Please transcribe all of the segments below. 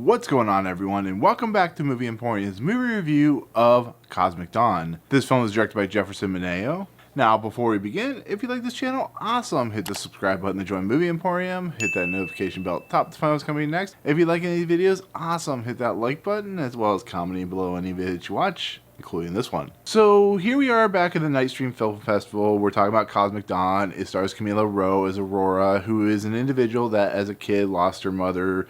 What's going on, everyone, and welcome back to Movie Emporium's movie review of Cosmic Dawn. This film is directed by Jefferson Moneo. Now, before we begin, if you like this channel, awesome! Hit the subscribe button to join Movie Emporium, hit that notification bell at the top to find what's coming next. If you like any of these videos, awesome! Hit that like button, as well as commenting below any video that you watch, including this one. So here we are back at the Nightstream Film Festival. We're talking about Cosmic Dawn. It stars Camille Rowe as Aurora, who is an individual that as a kid lost her mother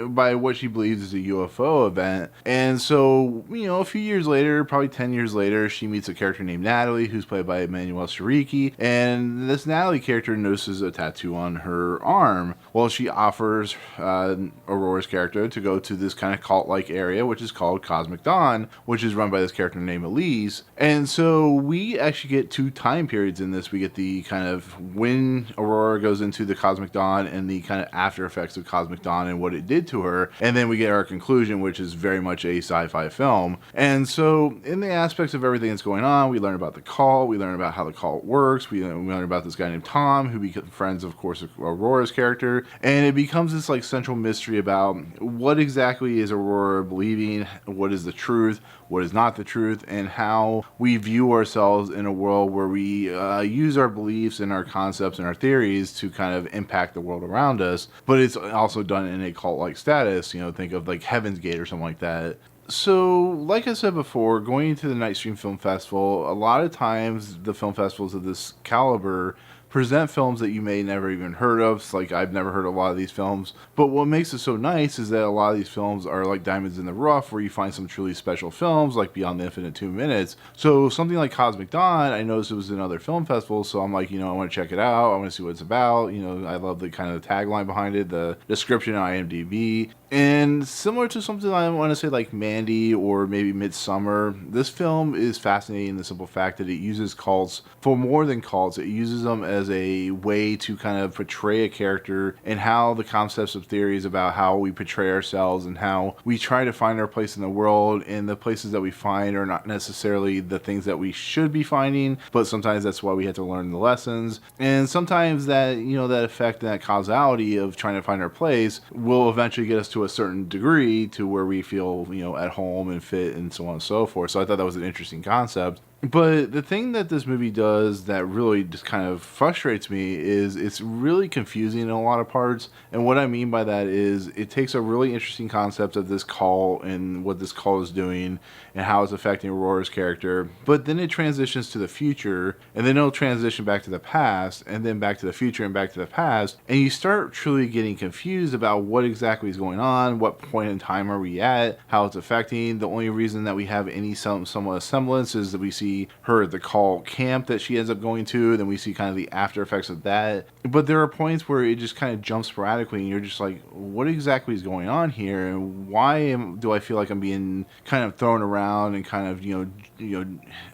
by what she believes is a UFO event. And so, a few years later, probably 10 years later, she meets a character named Natalie, who's played by Emmanuelle Chriqui. And this Natalie character notices a tattoo on her arm. Well, she offers Aurora's character to go to this kind of cult-like area, which is called Cosmic Dawn, which is run by this character named Elise. And so we actually get two time periods in this. We get the kind of when Aurora goes into the Cosmic Dawn and the kind of after effects of Cosmic Dawn and what it did to her. And then we get our conclusion, which is very much a sci-fi film. And so in the aspects of everything that's going on, we learn about the cult, we learn about how the cult works, we learn about this guy named Tom, who becomes friends, of course, of Aurora's character. And it becomes this like central mystery about what exactly is Aurora believing, what is the truth, what is not the truth, and how we view ourselves in a world where we use our beliefs and our concepts and our theories to kind of impact the world around us. But it's also done in a cult-like status, think of like Heaven's Gate or something like that. So, like I said before, going to the Nightstream Film Festival, a lot of times the film festivals of this caliber present films that you may never even heard of. It's like I've never heard of a lot of these films, but what makes it so nice is that a lot of these films are like diamonds in the rough, where you find some truly special films like Beyond the Infinite 2 Minutes. So something like Cosmic Dawn, I noticed it was in other film festivals, so I'm like, I want to check it out, I want to see what it's about. I love the kind of the tagline behind it, the description on IMDb. And similar to something I want to say like Mandy or maybe Midsummer, this film is fascinating in the simple fact that it uses cults for more than cults. It uses them as a way to kind of portray a character and how the concepts of theories about how we portray ourselves and how we try to find our place in the world, and the places that we find are not necessarily the things that we should be finding, but sometimes that's why we have to learn the lessons. And sometimes that, that effect and that causality of trying to find our place will eventually get us to a certain degree to where we feel, at home and fit and so on and so forth. So I thought that was an interesting concept. But the thing that this movie does that really just kind of frustrates me is it's really confusing in a lot of parts. And what I mean by that is it takes a really interesting concept of this call and what this call is doing and how it's affecting Aurora's character. But then it transitions to the future, and then it'll transition back to the past, and then back to the future and back to the past. And you start truly getting confused about what exactly is going on, what point in time are we at, how it's affecting. The only reason that we have any somewhat semblance is that we see her at the cult camp that she ends up going to, then we see kind of the after effects of that. But there are points where it just kind of jumps sporadically and you're just like, what exactly is going on here, and why do I feel like I'm being kind of thrown around and kind of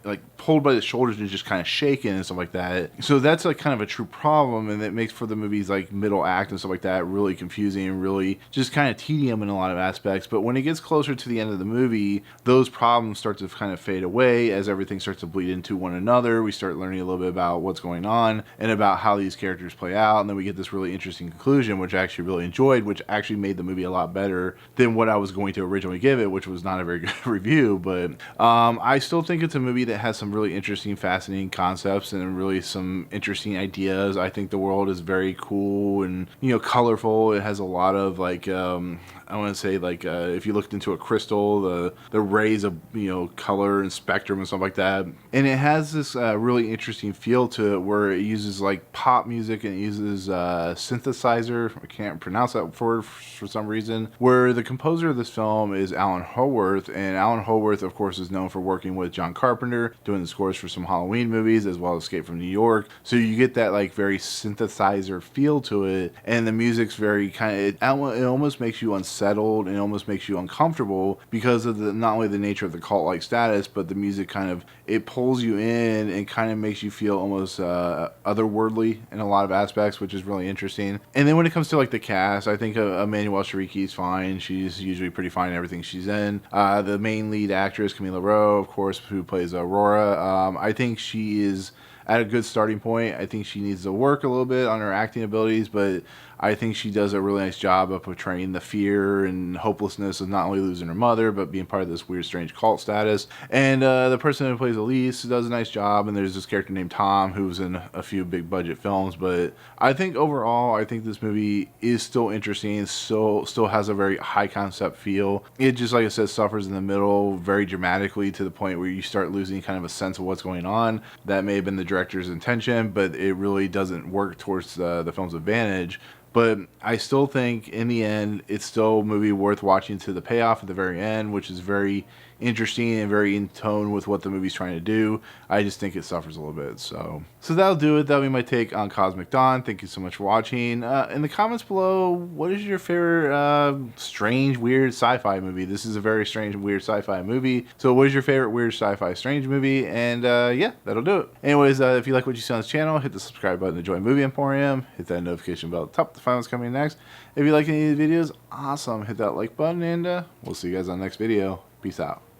like pulled by the shoulders and just kind of shaken and stuff like that. So that's like kind of a true problem, and that makes for the movie's like middle act and stuff like that really confusing and really just kind of tedium in a lot of aspects. But when it gets closer to the end of the movie, those problems start to kind of fade away as everything starts to bleed into one another. We start learning a little bit about what's going on and about how these characters play out, and then we get this really interesting conclusion, which I actually really enjoyed, which actually made the movie a lot better than what I was going to originally give it, which was not a very good review. But I still think it's a movie that has some really interesting, fascinating concepts and really some interesting ideas. I think the world is very cool and colorful. It has a lot of like I want to say like if you looked into a crystal, the rays of color and spectrum and stuff like that. And it has this really interesting feel to it, where it uses like pop music and it uses synthesizer. I can't pronounce that word for some reason. Where the composer of this film is Alan Howarth, and Alan Howarth, of course, is known for working with John Carpenter, doing the scores for some Halloween movies as well as Escape from New York. So you get that like very synthesizer feel to it, and the music's very kind of it almost makes you unsettled and it almost makes you uncomfortable because of the not only the nature of the cult-like status, but the music kind of it pulls you in and kind of makes you feel almost otherworldly in a lot of aspects, which is really interesting. And then when it comes to like the cast, I think Emmanuelle Chriqui is fine. She's usually pretty fine in everything she's in. The main lead actress, Camille Rowe, of course, who plays Aurora, I think she is at a good starting point. I think she needs to work a little bit on her acting abilities, but I think she does a really nice job of portraying the fear and hopelessness of not only losing her mother, but being part of this weird, strange cult status. And the person who plays Elise does a nice job. And there's this character named Tom who's in a few big budget films. But I think overall, I think this movie is still interesting. Still has a very high concept feel. It just, like I said, suffers in the middle very dramatically to the point where you start losing kind of a sense of what's going on. That may have been the director's intention, but it really doesn't work towards the film's advantage. But I still think, in the end, it's still a movie worth watching to the payoff at the very end, which is very interesting and very in tone with what the movie's trying to do. I just think it suffers a little bit. So that'll do it. That'll be my take on Cosmic Dawn. Thank you so much for watching. In the comments below, what is your favorite strange, weird sci-fi movie? This is a very strange, weird sci-fi movie. So what is your favorite weird sci-fi strange movie? And yeah, that'll do it. Anyways, if you like what you see on this channel, hit the subscribe button to join Movie Emporium. Hit that notification bell at the top to find what's coming next. If you like any of the videos, awesome. Hit that like button, and we'll see you guys on the next video. Peace out.